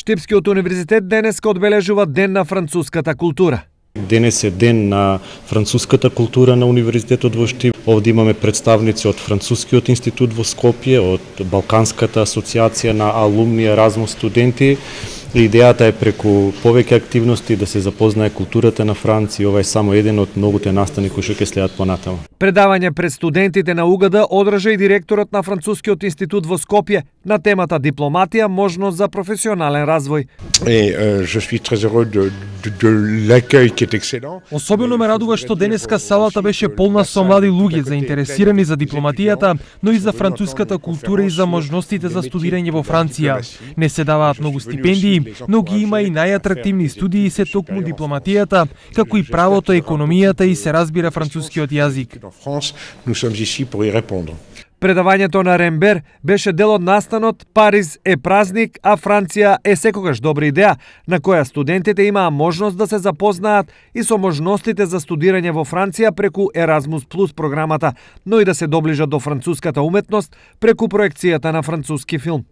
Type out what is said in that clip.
Штипскиот универзитет денеска одбележува Ден на француската култура. Денес е ден на француската култура на Универзитетот во Штип. Овде имаме представници од Францускиот институт во Скопје, од Балканската асоциација на алумни Еразмус студенти. Идејата е преку повеќе активности да се запознае културата на Франција. Ова е само еден од многуте настани кои што ќе следат понатаму. Предавање пред студентите на УГД одржа и директорот на Францускиот институт во Скопје на темата дипломатија, можност за професионален развој. Особено ме радува што денеска салата беше полна со млади луѓе заинтересирани за дипломатијата, но и за француската култура и за можностите за студирање во Франција. Не се даваат многу стипендии, но ги има и најатрактивни студии се токму дипломатијата, како и правото, економијата и се разбира францускиот јазик. Предавањето на Рембер беше дел од настанот Париз е празник, а Франција е секогаш добра идеја, на која студентите имаа можност да се запознаат и со можностите за студирање во Франција преку Еразмус Плюс програмата, но и да се доближат до француската уметност преку проекцијата на француски филм.